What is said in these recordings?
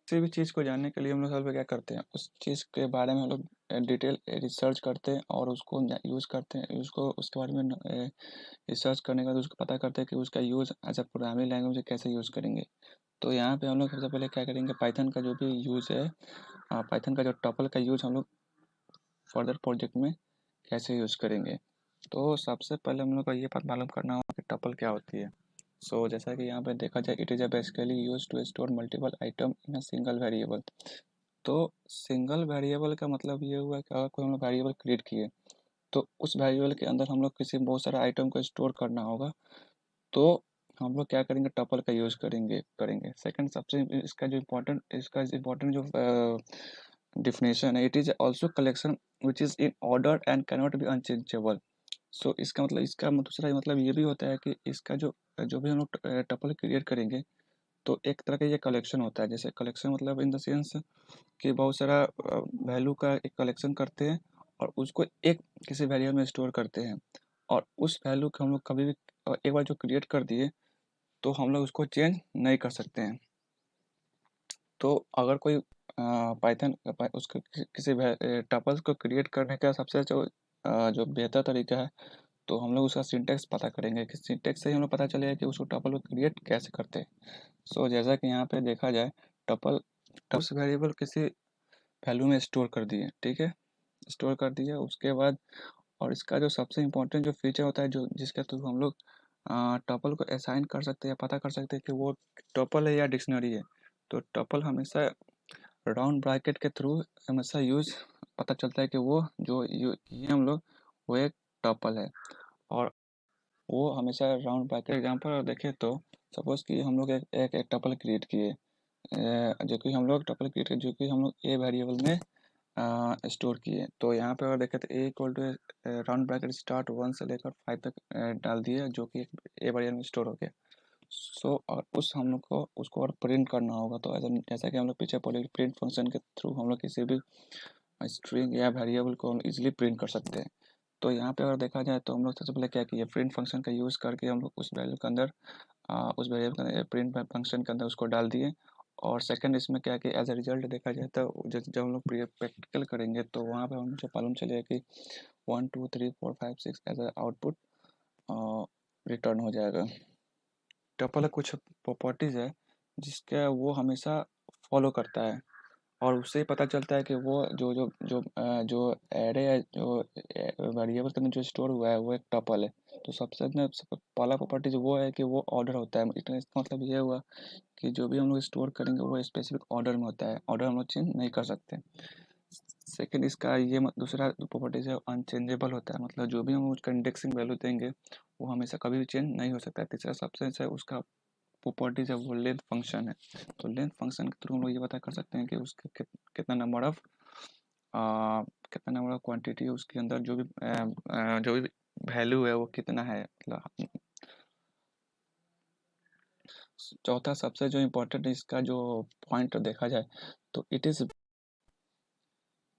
किसी भी चीज़ को जानने के लिए हम लोग सबसे क्या करते हैं, उस चीज़ के बारे में हम लोग डिटेल रिसर्च करते हैं और उसको यूज़ करते हैं, उसको उसके बारे में रिसर्च करने के बाद उसको पता करते हैं कि उसका use as a programming language कैसे यूज़ करेंगे। तो यहाँ पे हम लोग सबसे पहले क्या करेंगे, पाइथन का जो भी यूज़ है, पाइथन का जो टपल का यूज़ हम लोग फर्दर प्रोजेक्ट में कैसे यूज़ करेंगे। तो सबसे पहले हम लोग को ये बात मालूम करना होगा कि टपल क्या होती है। सो जैसा कि यहाँ पे देखा जाए, it is a basically use to store multiple item in a single variable. तो सिंगल वेरिएबल का मतलब ये हुआ कि अगर कोई हम लोग वेरिएबल क्रिएट किए, तो उस वेरिएबल के अंदर हम लोग किसी बहुत सारा आइटम को स्टोर करना होगा, तो हम लोग क्या करेंगे, टपल का यूज़ करेंगे। सेकंड, सबसे इसका इम्पोर्टेंट जो डिफिनेशन है, it is also collection which is in order and cannot be unchangeable. So इसका मतलब, इसका दूसरा मतलब ये भी होता है कि इसका जो जो भी हम लोग टपल क्रिएट करेंगे, तो एक तरह का ये कलेक्शन होता है। जैसे कलेक्शन मतलब इन द सेंस कि बहुत सारा वैल्यू का एक कलेक्शन करते हैं और उसको एक किसी वेरिएबल में स्टोर करते हैं, और उस वैल्यू को हम लोग कभी भी एक बार जो क्रिएट कर दिए, तो हम लोग उसको चेंज नहीं कर सकते हैं। तो अगर कोई पाइथन उसको किसी टपल्स को क्रिएट करने का सबसे जो बेहतर तरीका है, तो हम लोग उसका सिंटेक्स पता करेंगे कि सिंटेक्स से ही हम लोग पता चलेगा कि उसको टपल को क्रिएट कैसे करते हैं। सो जैसा कि यहाँ पे देखा जाए, टपल टप्स वेरिएबल किसी वैल्यू में स्टोर कर दिए, ठीक है, स्टोर कर दिया उसके बाद, और इसका जो सबसे इम्पोर्टेंट जो फीचर होता है, जो जिसके थ्रू हम लोग टपल को असाइन कर सकते हैं, पता कर सकते हैं कि वो टपल है या डिक्शनरी है। तो टपल हमेशा राउंड ब्रैकेट के थ्रू हमेशा यूज पता चलता है कि वो जो ये हम लोग, वो एक टपल है। और वो हमेशा राउंड ब्रैकेट, एग्जाम्पल देखें तो सपोज कि हम लोग एक टपल क्रिएट किए, जो कि हम लोग टपल क्रिएट किए जो कि हम लोग ए वेरिएबल में स्टोर किए। तो यहाँ पे अगर देखें तो A equal to round bracket start 1 से लेकर 5 तक डाल दिए, जो कि ए वेरिएबल में स्टोर हो गया। सो और उस हम लोग को उसको और प्रिंट करना होगा, तो जैसा कि हम लोग पीछे पढ़े, प्रिंट फंक्शन के थ्रू हम लोग किसी भी स्ट्रिंग या वेरिएबल को हम इजीली प्रिंट कर सकते हैं। तो यहाँ पे अगर देखा जाए, तो हम लोग सबसे पहले क्या किए, प्रिंट फंक्शन का यूज़ करके हम लोग उस वैल्यू के अंदर उस वेरिएबल के अंदर प्रिंट फंक्शन के अंदर उसको डाल दिए। और सेकंड इसमें क्या कि एज अ रिजल्ट देखा जाए, तो जब हम लोग प्रैक्टिकल करेंगे, तो वहाँ पे मुझे मालूम चलेगा कि 1 2 3 4 5 6 एज अ आउटपुट रिटर्न हो जाएगा। टपल का कुछ प्रॉपर्टीज़ है जिसका वो हमेशा फॉलो करता है, और उससे ही पता चलता है कि वो जो एरे है, जो वेरिएबल के अंदर जो स्टोर हुआ है, वो एक टपल है। तो पहला प्रॉपर्टी जो वो है कि वो ऑर्डर होता है। इसका मतलब ये हुआ कि जो भी हम लोग स्टोर करेंगे वो स्पेसिफिक ऑर्डर में होता है, ऑर्डर हम लोग चेंज नहीं कर सकते। सेकंड, इसका ये दूसरा प्रॉपर्टीज है, अनचेंजेबल होता है, मतलब जो भी हम उसका इंडेक्सिंग वैल्यू देंगे, वो हमेशा कभी भी चेंज नहीं हो सकता है। तीसरा सबसे है उसका प्रॉपर्टीज है, वो लेंथ फंक्शन है। तो लेंथ फंक्शन के थ्रू हम लोग ये पता कर सकते हैं कि उसके कितना नंबर ऑफ कितना नंबर ऑफ क्वांटिटी है उसके अंदर, जो भी वैल्यू है वो कितना है, मतलब। चौथा सबसे जो इम्पोर्टेंट इसका जो पॉइंट देखा जाए, तो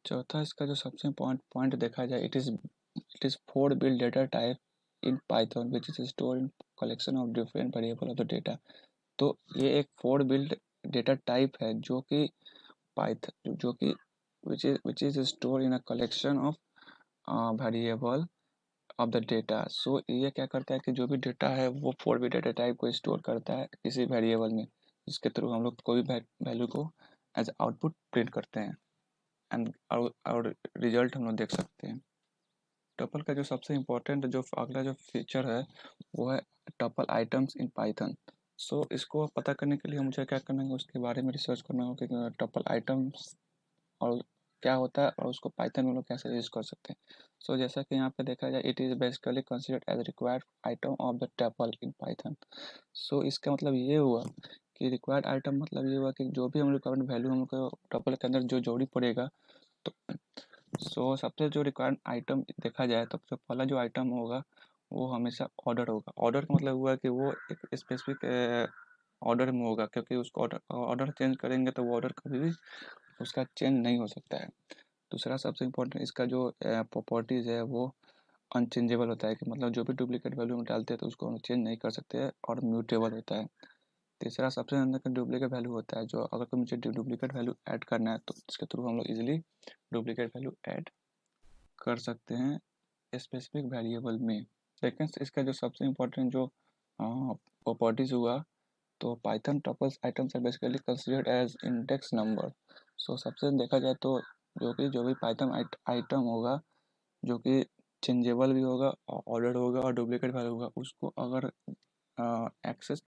चौथा इसका जो सबसे पॉइंट देखा जाए, it is 4 bit data type in Python which is store in collection of different variable of the data. तो ये एक 4 बिट डेटा टाइप है, जो कि पाइथन जो कि which is store in a collection of variable of the data. So ये क्या करता है कि जो भी डेटा है वो 4 बिट डेटा टाइप को स्टोर करता है किसी वेरिएबल में, जिसके थ्रू हम लोग कोई भी वैल्यू को एज आउटपुट प्रिंट करते हैं, एंड और रिजल्ट हम लोग देख सकते हैं। टपल का जो सबसे इम्पोर्टेंट जो अगला जो फीचर है, वो है टपल आइटम्स इन पाइथन। सो इसको पता करने के लिए मुझे क्या करना है, उसके बारे में रिसर्च करना होगा कि टपल आइटम्स और क्या होता है, और उसको पाइथन में लोग कैसे यूज़ कर सकते हैं। सो जैसा कि यहाँ पे देखा जाए, it is basically considered as required item of the tuple in Python. So इसका मतलब ये हुआ कि रिक्वायर्ड आइटम मतलब ये हुआ कि जो भी हम रिक्वायर्ड वैल्यू हम लोग को टपल के अंदर जो जोड़ी पड़ेगा, तो सबसे जो रिक्वायर्ड आइटम देखा जाए, तो सबसे पहला जो आइटम होगा, वो हमेशा ऑर्डर होगा। ऑर्डर का मतलब हुआ कि वो एक स्पेसिफिक ऑर्डर में होगा, क्योंकि उसको ऑर्डर चेंज करेंगे तो वो ऑर्डर कभी भी उसका चेंज नहीं हो सकता है। दूसरा सबसे इम्पोर्टेंट इसका जो प्रॉपर्टीज़ है, वो अनचेंजेबल होता है, कि मतलब जो भी डुप्लीकेट वैल्यू हम डालते हैं तो उसको हम चेंज नहीं कर सकते हैं, और म्यूटेबल होता है। तीसरा सबसे अंदर का डुप्लीकेट वैल्यू होता है, जो अगर कोई मुझे डुप्लीकेट वैल्यू ऐड करना है तो इसके थ्रू हम लोग इजीली डुप्लीकेट वैल्यू ऐड कर सकते हैं स्पेसिफिक वेरिएबल में। लेकिन इसका जो सबसे इम्पोर्टेंट जो प्रॉपर्टीज हुआ, तो Python tuples items are basically considered as index number. So सबसे देखा जाए तो जो भी पाइथन आइटम होगा, जो कि चेंजेबल भी होगा, ऑर्डर्ड होगा और डुप्लीकेट वैल्यू होगा, उसको अगर एक्सेस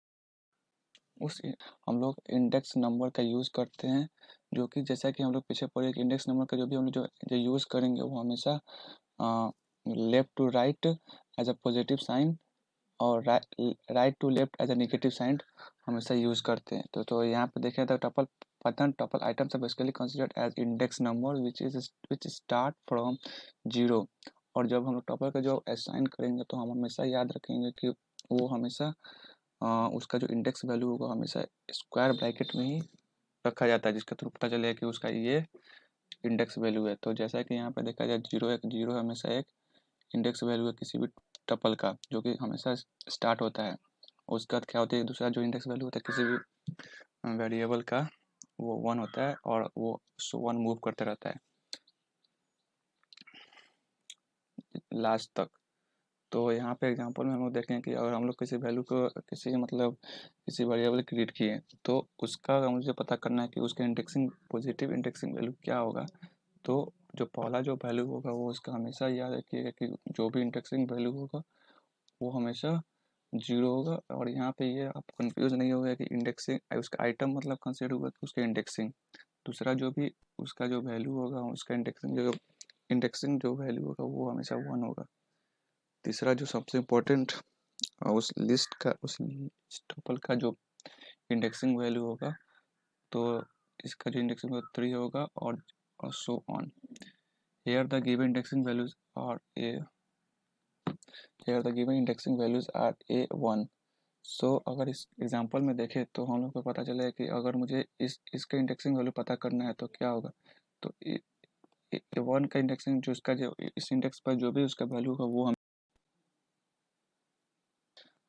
उस हम लोग इंडेक्स नंबर का यूज़ करते हैं, जो कि जैसा कि हम लोग पीछे पढ़े कि इंडेक्स नंबर का जो भी हम लोग जो यूज़ करेंगे वो हमेशा left to right as a positive sign और right to left as a negative sign हमेशा यूज़ करते हैं। तो यहाँ पे देखें तो tuple Python tuple items are basically considered as index number which start from zero. और जब हम लोग टपल का जो असाइन करेंगे तो हम हमेशा याद रखेंगे कि वो हमेशा उसका जो इंडेक्स वैल्यू होगा हमेशा स्क्वायर ब्रैकेट में ही रखा जाता है, जिसके थ्रू पता चलेगा कि उसका ये इंडेक्स वैल्यू है। तो जैसा कि यहाँ पे देखा जाए जीरो हमेशा एक इंडेक्स वैल्यू है किसी भी टपल का, जो कि हमेशा स्टार्ट होता है। उसके बाद क्या होता है, दूसरा जो इंडेक्स वैल्यू होता है किसी भी वेरिएबल का, वो 1 होता है और वो 1 मूव करता रहता है लास्ट तक। तो यहाँ पे एग्जांपल में हम लोग देखें कि अगर हम लोग किसी वैल्यू को किसी वेरिएबल क्रिएट किए, तो उसका मुझे पता करना है कि उसका इंडेक्सिंग पॉजिटिव इंडेक्सिंग वैल्यू क्या होगा। तो जो पहला जो वैल्यू होगा वो उसका हमेशा याद रखिएगा कि जो भी इंडेक्सिंग वैल्यू होगा वो हमेशा जीरो होगा। और यहाँ पे ये आप कंफ्यूज नहीं होगा कि इंडेक्सिंग उसका आइटम मतलब कंसिडर होगा कि उसका इंडेक्सिंग। दूसरा जो भी उसका जो वैल्यू होगा उसका इंडेक्सिंग जो वैल्यू होगा वो हमेशा 1 होगा। तीसरा जो सबसे इम्पोर्टेंट उस टपल का जो इंडेक्सिंग वैल्यू होगा, तो इसका जो इंडेक्सिंग वैल्यू 3 होगा और so on. Here the given indexing values are A1। So अगर इस एग्जांपल में देखें तो हम लोग को पता चलेगा कि अगर मुझे इसका इंडेक्सिंग वैल्यू पता करना है तो क्या होगा। तो A1 का इंडेक्सिंग जो इसका जो इस इंडेक्स पर जो भी उसका वैल्यू होगा वो हम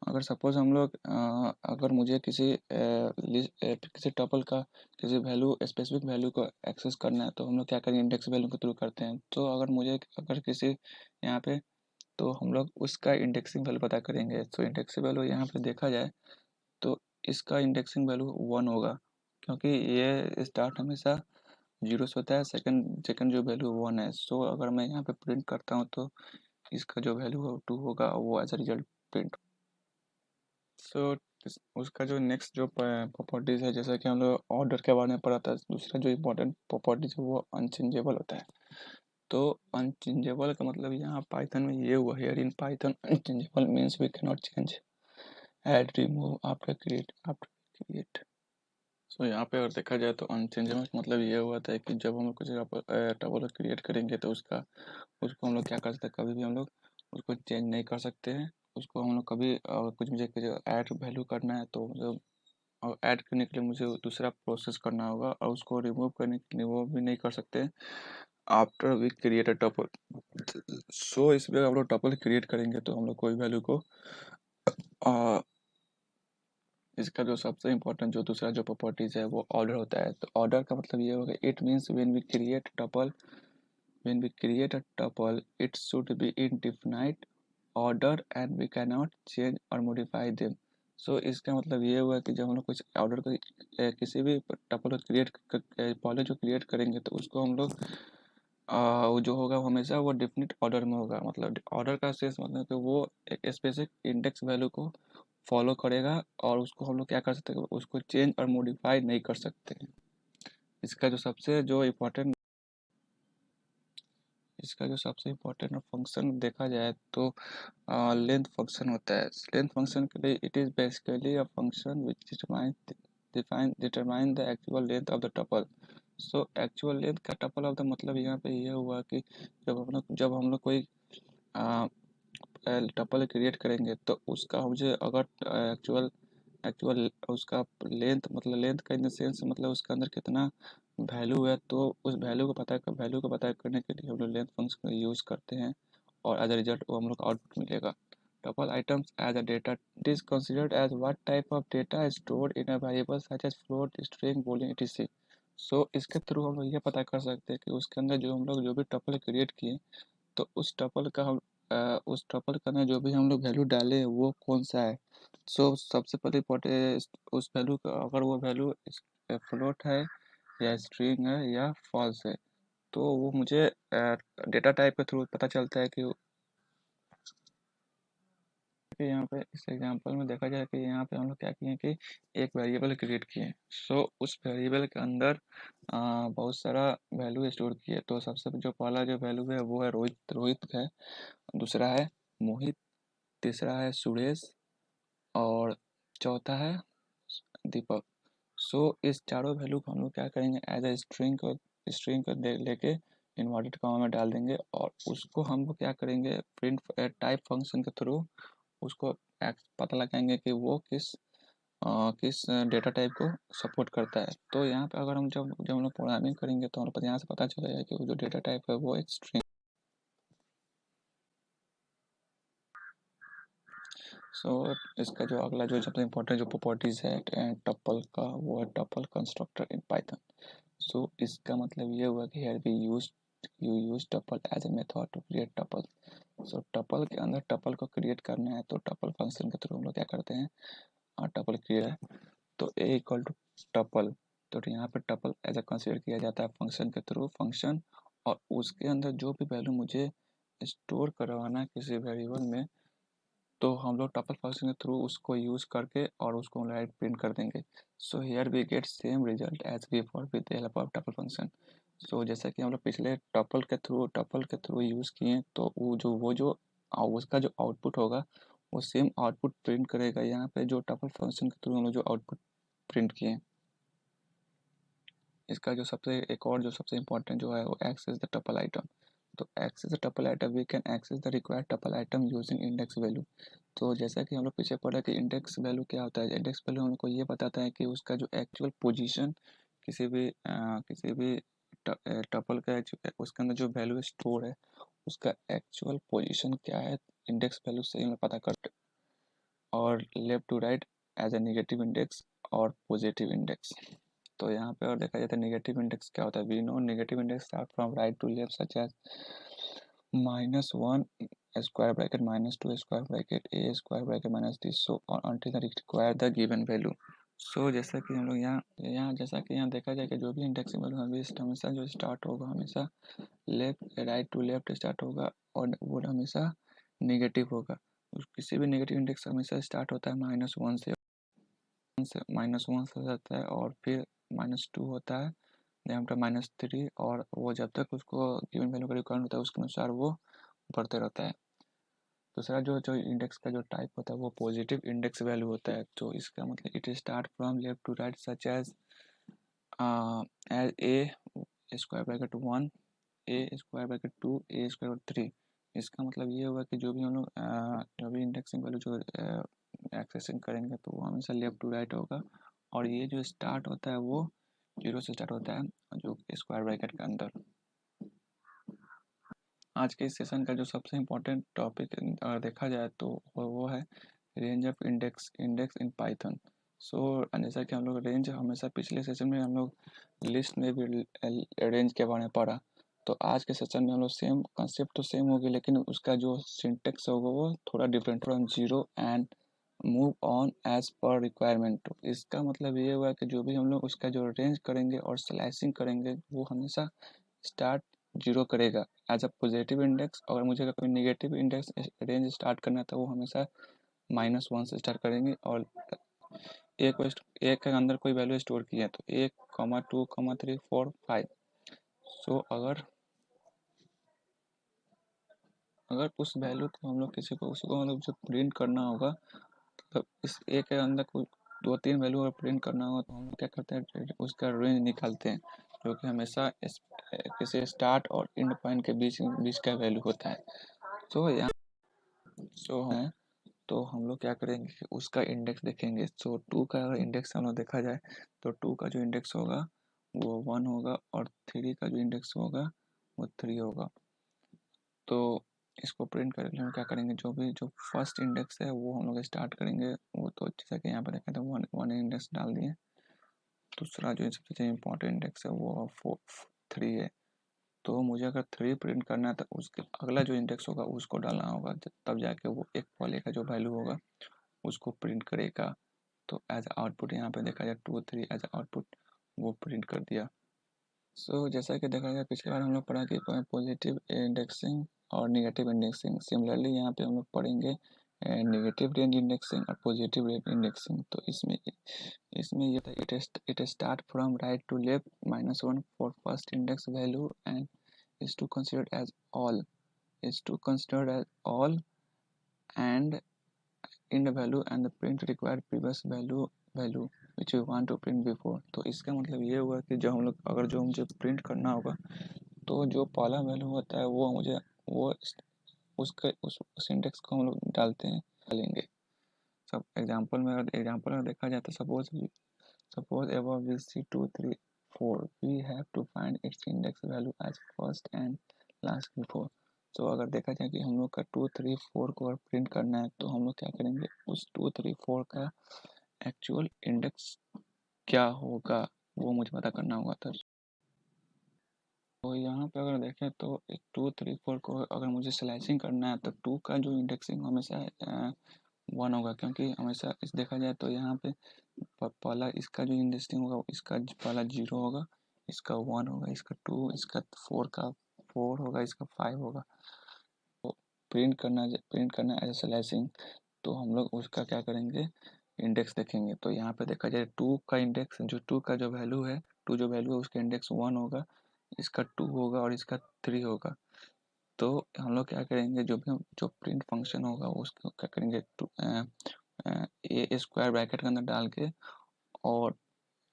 अगर सपोज हम लोग अगर मुझे किसी टपल का किसी वैल्यू स्पेसिफिक वैल्यू को एक्सेस करना है तो हम लोग क्या करेंगे, इंडेक्स वैल्यू के थ्रू करते हैं। तो अगर किसी यहाँ पे तो हम लोग उसका इंडेक्सिंग वैल्यू पता करेंगे। तो इंडेक्सिंग वैल्यू यहाँ पे देखा जाए तो इसका इंडेक्सिंग वैल्यू 1 होगा, क्योंकि ये स्टार्ट हमेशा जीरो से होता है, सेकंड जो वैल्यू 1 है। सो अगर मैं यहाँ पे प्रिंट करता हूँ तो इसका जो वैल्यू 2 होगा वो एज अ रिजल्ट प्रिंट। सो उसका जो नेक्स्ट जो प्रॉपर्टीज़ है, जैसा कि हम लोग ऑर्डर के बारे में पढ़ा था, दूसरा जो इम्पोर्टेंट प्रॉपर्टीज है वो अनचेंजेबल होता है। तो अनचेंजेबल का मतलब यहाँ पाइथन में ये हुआ, here in Python unchangeable means we can not change add remove after create. So यहाँ पे अगर देखा जाए तो अनचेंजेबल मतलब ये हुआ था कि जब हम लोग कुछ टबल क्रिएट करेंगे तो उसको हम लोग क्या कर सकते हैं, कभी भी हम लोग उसको चेंज नहीं कर सकते हैं। उसको हम लोग कभी कुछ ऐड वैल्यू करना है तो मतलब और ऐड करने के लिए मुझे दूसरा प्रोसेस करना होगा, और उसको रिमूव करने के लिए वो भी नहीं कर सकते after we create a tuple. So इसमें हम लोग टपल क्रिएट करेंगे तो हम लोग कोई वैल्यू को इसका जो सबसे इम्पोर्टेंट जो दूसरा जो प्रॉपर्टीज़ है वो ऑर्डर होता है। तो ऑर्डर का मतलब ये होगा, it means when we create a tuple it should be in defined order and we can not change और मॉडिफाई देम। सो इसका मतलब ये हुआ कि जब हम लोग कुछ ऑर्डर किसी भी टपल को पहले जो क्रिएट करेंगे तो उसको हम लोग वो जो होगा हमेशा वो डेफिनेट ऑर्डर में होगा। मतलब ऑर्डर का सेंस मतलब कि वो एक स्पेसिफिक इंडेक्स वैल्यू को फॉलो करेगा और उसको हम लोग क्या कर सकते हैं, उसको चेंज और मॉडिफाई नहीं कर सकते हैं। इसका जो सबसे इम्पोर्टेंट फंक्शन देखा जाए तो लेंथ फंक्शन होता है। लेंथ फंक्शन के लिए it is basically a function which determine the actual length of the tuple. So actual length का टपल ऑफ द मतलब यहाँ पे ये हुआ कि जब हम लोग कोई टपल क्रिएट करेंगे तो उसका मुझे अगर एक्चुअल उसका लेंथ का इन द सेंस मतलब उसके अंदर कितना वैल्यू है, तो उस वैल्यू को पता करने के लिए हम लोग लेंथ फंक्शन का यूज़ करते हैं और एज अ रिजल्ट वो हम लोग आउटपुट मिलेगा। tuple items as a data. It is considered as what type of data is stored in a variable such as float, string, boolean, etc. So इसके through हम लोग ये पता कर सकते हैं कि उसके अंदर जो हम लोग जो भी टपल क्रिएट किए, तो उस टपल का उस टपल का अंदर जो भी हम लोग वैल्यू डाले वो कौन सा है। सो सबसे पहले उस वैल्यू का, अगर वो वैल्यू फ्लोट है या स्ट्रिंग है या फॉल्स है, तो वो मुझे डेटा टाइप के थ्रू पता चलता है कि यहाँ पे इस एग्जांपल में देखा जाए कि यहाँ पे हम लोग क्या किए कि एक वेरिएबल क्रिएट किए। सो उस वेरिएबल के अंदर बहुत सारा वैल्यू स्टोर किए। तो सबसे जो पहला जो वैल्यू है वो है रोहित, रोहित है। दूसरा है मोहित, तीसरा है सुरेश, और चौथा है दीपक। सो इस चारों वैल्यू को हम लोग क्या करेंगे, एज ए स्ट्रिंग को लेके इन्वर्टेड कॉमा में डाल देंगे, और उसको हम लोग क्या करेंगे, प्रिंट टाइप फंक्शन के थ्रू उसको पता लगाएंगे कि वो किस डेटा टाइप को सपोर्ट करता है। तो यहाँ पे अगर हम जब हम लोग प्रोग्रामिंग करेंगे तो हमें यहाँ से पता चलेगा कि वो जो डेटा टाइप है वो एक स्ट्रिंग। सो इसका जो अगला जो सबसे इम्पोर्टेंट जो प्रॉपर्टीज है टपल का, वो है tuple constructor in Python. So इसका मतलब ये हुआ कि here we use tuple as a method to create tuple. So tuple के अंदर टपल को क्रिएट करना है तो टपल फंक्शन के थ्रू हम लोग क्या करते हैं, टपल क्रिएट है तो ए इक्वल टू टपल। तो यहाँ पे टपल एज ए कंसिडर किया जाता है फंक्शन के थ्रू फंक्शन, और उसके अंदर जो भी वैल्यू मुझे स्टोर करवाना है किसी वेरिएबल में, तो हम लोग टपल फंक्शन के थ्रू उसको यूज करके और उसको लाइट प्रिंट कर देंगे। So here we get same result as before with the help of tuple function. So जैसा कि हम लोग पिछले टपल के थ्रू यूज किए, तो उसका जो आउटपुट होगा वो सेम आउटपुट प्रिंट करेगा यहाँ पे जो टपल फंक्शन के थ्रू हम लोग जो आउटपुट प्रिंट किए। इसका जो सबसे एक और जो सबसे इम्पोर्टेंट जो है वो एक्सेस द टपल आइटम। तो access the tuple item, we can access the required tuple item using index value. तो जैसा कि हम लोग पीछे पढ़ा कि इंडेक्स वैल्यू क्या होता है, इंडेक्स वैल्यू हम लोग को ये बताता है कि उसका जो एक्चुअल पोजीशन किसी भी टपल का उसके अंदर जो वैल्यू स्टोर है उसका एक्चुअल पोजीशन क्या है, इंडेक्स वैल्यू से हम लोग पता करते। और left to right as a negative index और पॉजिटिव इंडेक्स। तो यहाँ पे और देखा जाता है नेगेटिव इंडेक्स क्या होता है, we know negative index start from right to left such as -1 square bracket -2 square bracket a square bracket -3 so और until the require the given value। सो जैसा कि हम लोग यहाँ जैसा कि यहाँ देखा जाए कि जो भी इंडेक्स वैल्यू हमेशा जो स्टार्ट होगा हमेशा left right to left start होगा, और वो हमेशा नेगेटिव होगा। किसी भी नेगेटिव इंडेक्स हमेशा स्टार्ट होता है -1 से, -1 से जाता है और फिर -2 होता है, -3, और वो जब तक उसको गिवन वैल्यू का रिक्वायरमेंट होता है उसके अनुसार वो बढ़ते रहता है। दूसरा जो जो इंडेक्स का जो टाइप होता है वो पॉजिटिव इंडेक्स वैल्यू होता है। तो इसका मतलब it start from left to right such as a square bracket 1 a square bracket 2 a square bracket 3। इसका मतलब ये हुआ कि जो भी हम लोग जो भी इंडेक्सिंग वैल्यू जो एक्सेसिंग करेंगे तो वो हमेशा लेफ्ट टू राइट होगा, और ये जो स्टार्ट होता है वो 0 से स्टार्ट होता है जो स्क्वायर ब्रैकेट के अंदर। आज के इस सेशन का जो सबसे इम्पोर्टेंट टॉपिक देखा जाए तो वो है range of index in Python. So जैसा कि हम लोग रेंज हमेशा पिछले सेशन में हम लोग लिस्ट में भी रेंज के बारे में पढ़ा, तो आज के सेशन में हम लोग सेम कंसेप्ट तो सेम होगी लेकिन उसका जो सिंटेक्स होगा वो थोड़ा different, from zero and move on as per requirement. तो इसका मतलब ये हुआ कि जो भी हम लोग उसका जो रेंज करेंगे और स्लाइसिंग करेंगे वो हमेशा स्टार्ट जीरो करेगा एज अ पॉजिटिव इंडेक्स, और मुझे अगर कोई नेगेटिव इंडेक्स रेंज स्टार्ट करना है तो वो हमेशा -1 से स्टार्ट करेंगे, और एक के अंदर कोई वैल्यू स्टोर की है तो 1, 2, 3, 4, 5। सो अगर उस वैल्यू को हम लोग किसी को उसको मतलब जो प्रिंट करना होगा, तो इस एक के अंदर कोई 2-3 वैल्यू अगर प्रिंट करना होगा तो हम लोग क्या करते हैं, उसका रेंज निकालते हैं जो कि हमेशा किसी स्टार्ट और एंड पॉइंट के बीच बीच का वैल्यू होता है। तो यहाँ है तो हम लोग क्या करेंगे कि उसका इंडेक्स देखेंगे। सो 2 का अगर इंडेक्स हम लोग देखा जाए तो 2 का जो इंडेक्स होगा वो 1 होगा, और 3 का जो इंडेक्स होगा वो 3 होगा। तो इसको प्रिंट करने के लिए हम क्या करेंगे, जो फर्स्ट इंडेक्स है वो हम लोग स्टार्ट करेंगे। वो तो जैसा कि यहाँ पे देखा था वन इंडेक्स डाल दिए। दूसरा जो सबसे इम्पोर्टेंट इंडेक्स है वो 3 है। तो मुझे अगर 3 प्रिंट करना है तो उसके अगला जो इंडेक्स होगा उसको डालना होगा, तब जाके वो एक वाले का जो वैल्यू होगा उसको प्रिंट करेगा। तो एज आउटपुट यहाँ पे देखा जाए 2 3 एज आउटपुट वो प्रिंट कर दिया। सो जैसा कि देखा गया पिछली बार हम लोग पढ़ा कि पॉजिटिव इंडेक्सिंग और निगेटिव इंडेक्सिंग। सिमिलरली यहाँ पे हम लोग पढ़ेंगे नेगेटिव रेंज इंडेक्सिंग और पॉजिटिव रेंज इंडेक्सिंग। तो इसमें ये था it start from right to left -1 for first index value and is to considered as all and in the value and the print required previous value which we want to print before। तो इसका मतलब ये हुआ कि जो हम लोग अगर जो मुझे प्रिंट करना होगा तो जो पहला वैल्यू होता है वो मुझे वो उसका उस इंडेक्स को हम लोग डालेंगे। सब एग्जांपल में देखा जाए तो suppose above we see 2 3 4 we have to find its index value as first and last before। तो अगर देखा जाए कि हम लोग का 2 3 4 को अगर प्रिंट करना है तो हम लोग क्या करेंगे, उस 2 3 4 का एक्चुअल इंडेक्स क्या होगा वो मुझे पता करना होगा। तो यहाँ पे अगर देखें तो 2 3 4 को अगर मुझे स्लाइसिंग करना है तो 2 का जो इंडेक्सिंग हमेशा 1 होगा, क्योंकि हमेशा इस देखा जाए तो यहाँ पे पहला इसका जो इंडेक्सिंग होगा इसका पहला 0 होगा, इसका 1 होगा, इसका 2, इसका 4 होगा, इसका 5 होगा। तो प्रिंट करना एज स्लाइसिंग तो हम लोग उसका क्या करेंगे, इंडेक्स देखेंगे। तो यहाँ पे देखा जाए 2 का इंडेक्स जो 2 का जो वैल्यू है उसका इंडेक्स 1 होगा, इसका 2 होगा और इसका 3 होगा। तो हम लोग क्या करेंगे, जो प्रिंट फंक्शन होगा उसको क्या करेंगे, ए स्क्वायर ब्रैकेट के अंदर डाल के और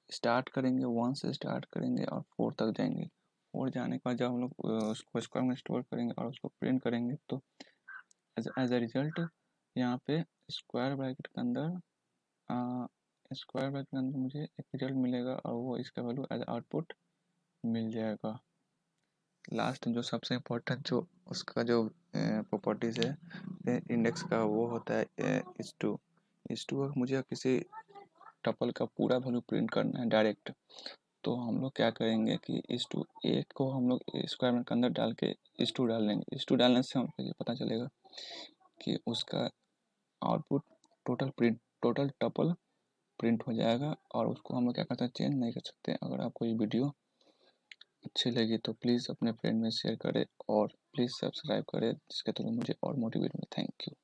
स्टार्ट करेंगे 1 से स्टार्ट करेंगे और 4 तक जाएंगे। 4 जाने के बाद जब हम लोग उसको स्क्वायर में स्टोर करेंगे और उसको प्रिंट करेंगे तो एज अ रिजल्ट यहाँ पे स्क्वायर ब्रैकेट के अंदर मुझे एक रिजल्ट मिलेगा और वो इसका वैल्यू एज आउटपुट मिल जाएगा। लास्ट जो सबसे इम्पोर्टेंट जो उसका जो प्रॉपर्टीज़ है इंडेक्स का वो होता है इस टू मुझे किसी टपल का पूरा वैल्यू प्रिंट करना है डायरेक्ट। तो हम लोग क्या करेंगे कि इस टू एक को हम लोग स्क्वायर के अंदर डाल के इस टू डाल देंगे। इस टू डालने से हमको ये पता चलेगा कि उसका आउटपुट टोटल टपल प्रिंट हो जाएगा और उसको हम लोग क्या कर सकते हैं, चेंज नहीं कर सकते। अगर आपको ये वीडियो अच्छी लगी तो प्लीज़ अपने फ्रेंड में शेयर करें और प्लीज़ सब्सक्राइब करें, जिसके थ्रू मुझे और मोटिवेट मिले। Thank you.